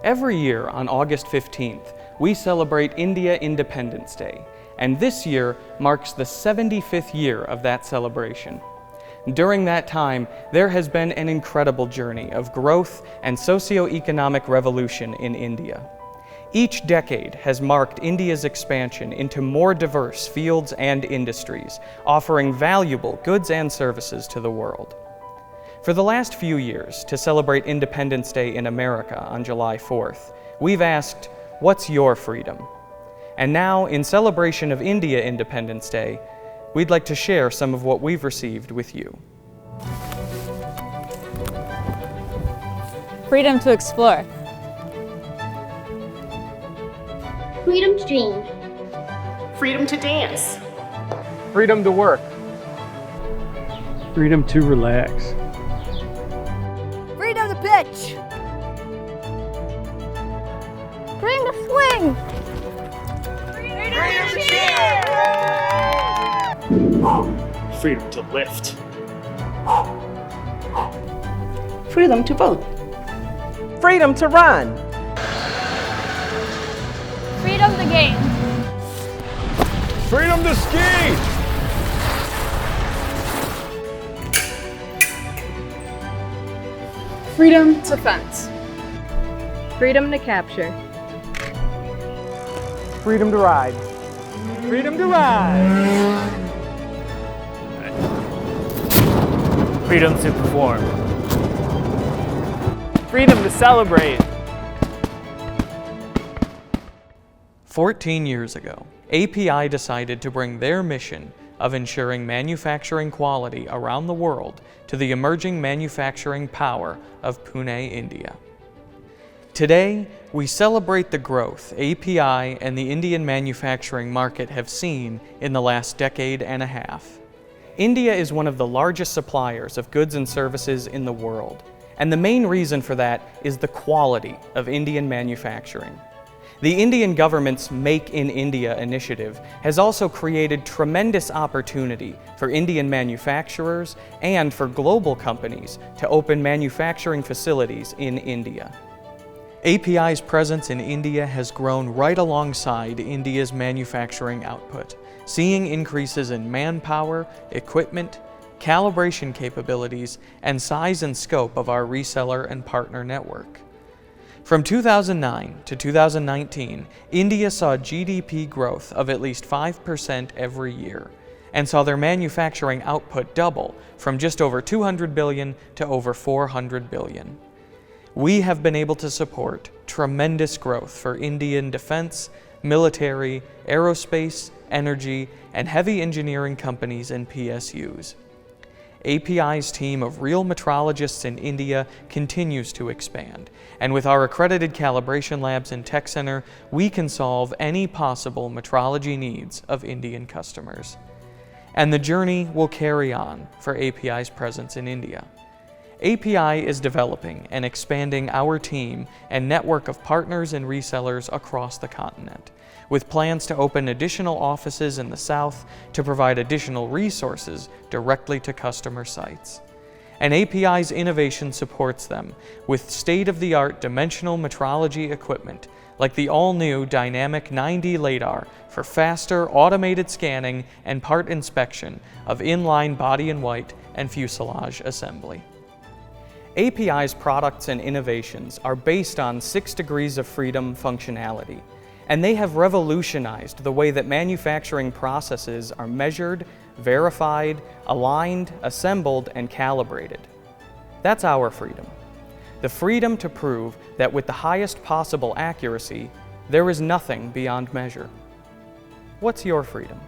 Every year on August 15th, we celebrate India Independence Day, and this year marks the 75th year of that celebration. During that time, there has been an incredible journey of growth and socio-economic revolution in India. Each decade has marked India's expansion into more diverse fields and industries, offering valuable goods and services to the world. For the last few years, to celebrate Independence Day in America on July 4th, we've asked, what's your freedom? And now, in celebration of India Independence Day, we'd like to share some of what we've received with you. Freedom to explore. Freedom to dream. Freedom to dance. Freedom to work. Freedom to relax. Freedom to pitch. Freedom to swing. Freedom to cheer. Freedom to lift. Freedom to vote. Freedom to run. Freedom to game. Freedom to ski. Freedom to fence. Freedom to capture. Freedom to ride. Freedom to ride. Freedom to perform. Freedom to celebrate. 14 years ago, API decided to bring their mission of ensuring manufacturing quality around the world to the emerging manufacturing power of Pune, India. Today, we celebrate the growth API and the Indian manufacturing market have seen in the last decade and a half. India is one of the largest suppliers of goods and services in the world, and the main reason for that is the quality of Indian manufacturing. The Indian government's Make in India initiative has also created tremendous opportunity for Indian manufacturers and for global companies to open manufacturing facilities in India. API's presence in India has grown right alongside India's manufacturing output, seeing increases in manpower, equipment, calibration capabilities, and size and scope of our reseller and partner network. From 2009 to 2019, India saw GDP growth of at least 5% every year, and saw their manufacturing output double from just over 200 billion to over 400 billion. We have been able to support tremendous growth for Indian defense, military, aerospace, energy, and heavy engineering companies and PSUs. API's team of Real Metrologists in India continues to expand, and with our accredited calibration labs and tech center, we can solve any possible metrology needs of Indian customers. And the journey will carry on for API's presence in India. API is developing and expanding our team and network of partners and resellers across the continent, with plans to open additional offices in the South to provide additional resources directly to customer sites. And API's innovation supports them with state-of-the-art dimensional metrology equipment like the all-new Dynamic 9D LiDAR for faster automated scanning and part inspection of inline body-in-white and fuselage assembly. API's products and innovations are based on 6 degrees of freedom functionality, and they have revolutionized the way that manufacturing processes are measured, verified, aligned, assembled, and calibrated. That's our freedom. The freedom to prove that with the highest possible accuracy, there is nothing beyond measure. What's your freedom?